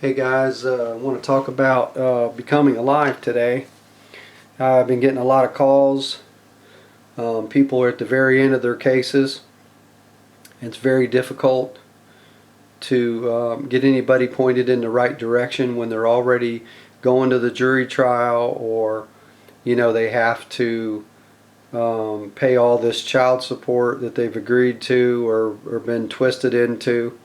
Hey guys, I want to talk about becoming alive today. I've been getting a lot of calls. People are at the very end of their cases. It's very difficult to get anybody pointed in the right direction when they're already going to the jury trial, or they have to pay all this child support that they've agreed to or been twisted into.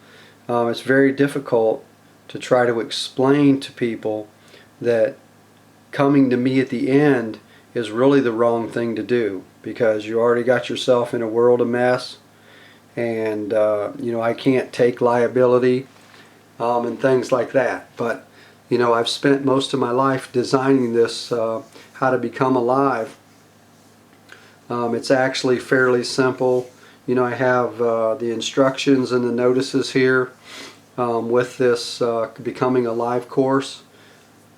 It's very difficult to try to explain to people that coming to me at the end is really the wrong thing to do, because you already got yourself in a world of mess, and I can't take liability and things like that. But I've spent most of my life designing this how to become alive. It's actually fairly simple. I have the instructions and the notices here with this Becoming Alive course,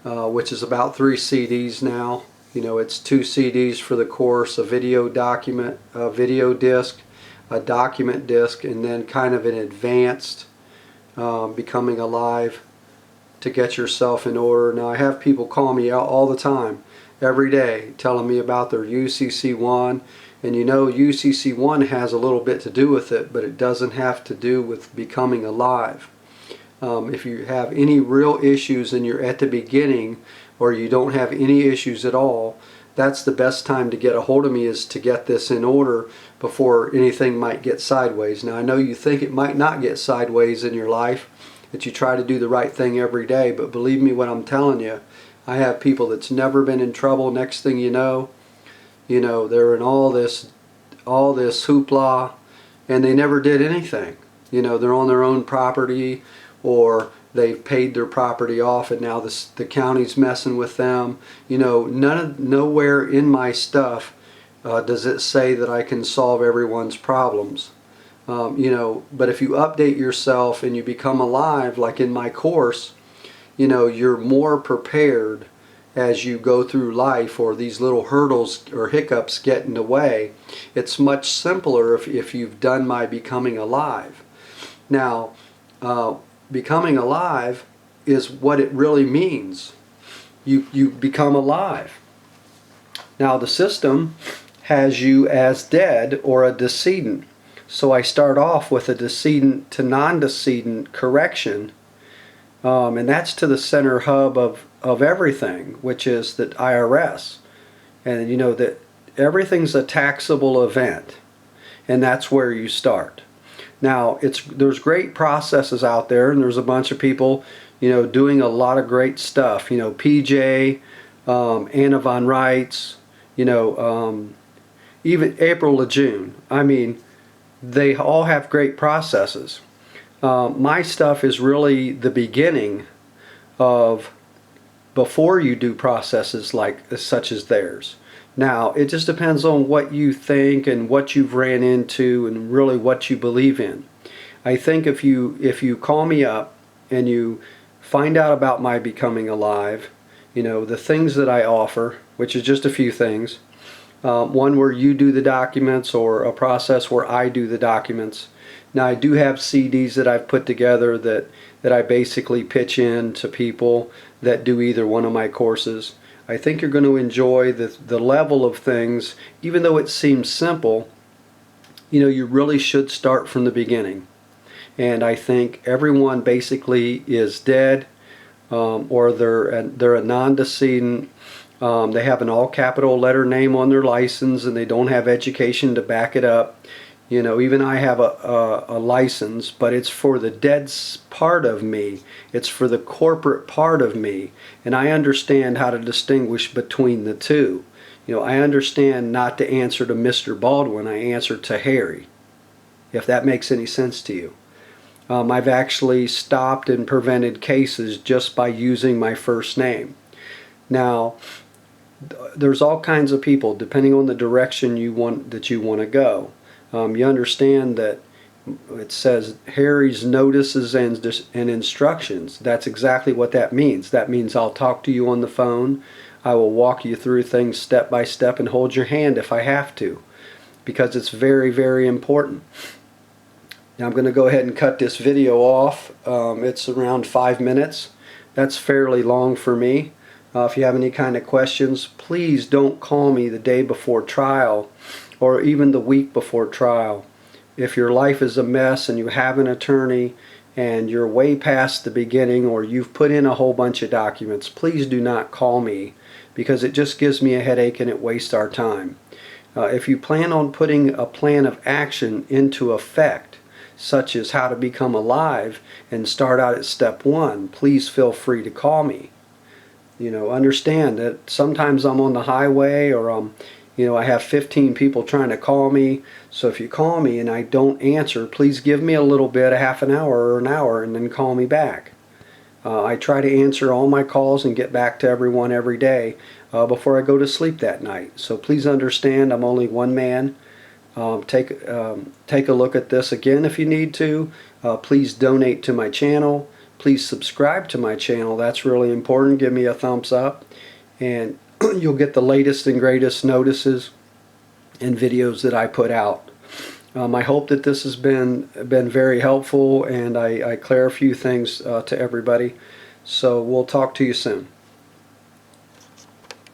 which is about 3 CDs now. It's 2 CDs for the course, a video document, a video disc, a document disc, and then kind of an advanced Becoming Alive to get yourself in order. Now, I have people call me out all the time, every day, telling me about their UCC1. And UCC1 has a little bit to do with it, but it doesn't have to do with becoming alive. If you have any real issues and you're at the beginning, or you don't have any issues at all, that's the best time to get a hold of me, is to get this in order before anything might get sideways. Now, I know you think it might not get sideways in your life, that you try to do the right thing every day, but believe me when I'm telling you, I have people that's never been in trouble. Next thing you know, they're in all this hoopla, and they never did anything. They're on their own property, or they've paid their property off, and now the county's messing with them. Nowhere in my stuff does it say that I can solve everyone's problems. But if you update yourself and you become alive, like in my course, you're more prepared as you go through life, or these little hurdles or hiccups get in the way. It's much simpler if you've done my Becoming Alive. Now, becoming alive is what it really means. You become alive. Now, the system has you as dead or a decedent. So I start off with a decedent to non-decedent correction, and that's to the center hub of everything, which is the IRS. And that everything's a taxable event, and that's where you start. Now, there's great processes out there, and there's a bunch of people doing a lot of great stuff. PJ, Anna von Reitz, even April Lejeune. I mean, they all have great processes. My stuff is really the beginning of before you do processes such as theirs. Now, it just depends on what you think and what you've ran into and really what you believe in. I think if you call me up and you find out about my Becoming Alive, the things that I offer, which is just a few things, one where you do the documents, or a process where I do the documents. Now, I do have CDs that I've put together that I basically pitch in to people that do either one of my courses. I think you're going to enjoy the level of things. Even though it seems simple, you really should start from the beginning. And I think everyone basically is dead, or they're a non-decedent. They have an all capital letter name on their license, and they don't have education to back it up. Even I have a license, but it's for the dead part of me. It's for the corporate part of me. And I understand how to distinguish between the two. I understand not to answer to Mr. Baldwin, I answer to Harry, if that makes any sense to you. I've actually stopped and prevented cases just by using my first name. Now, there's all kinds of people, depending on the direction you want to go. You understand that it says Harry's notices and instructions. That's exactly what that means. That means I'll talk to you on the phone. I will walk you through things step by step and hold your hand if I have to, because it's very, very important. Now I'm going to go ahead and cut this video off. It's around 5 minutes, That's fairly long for me. If you have any kind of questions, please don't call me the day before trial or even the week before trial. If your life is a mess and you have an attorney and you're way past the beginning, or you've put in a whole bunch of documents, please do not call me, because it just gives me a headache and it wastes our time. If you plan on putting a plan of action into effect, such as how to become alive and start out at step 1, please feel free to call me. Understand that sometimes I'm on the highway, or I have 15 people trying to call me. So if you call me and I don't answer, please give me a little bit, a half an hour or an hour, and then call me back. I try to answer all my calls and get back to everyone every day before I go to sleep that night. So please understand, I'm only one man. Take a look at this again if you need to. Please donate to my channel. Please subscribe to my channel. That's really important. Give me a thumbs up, and you'll get the latest and greatest notices and videos that I put out. I hope that this has been very helpful, and I clear a few things to everybody. So we'll talk to you soon.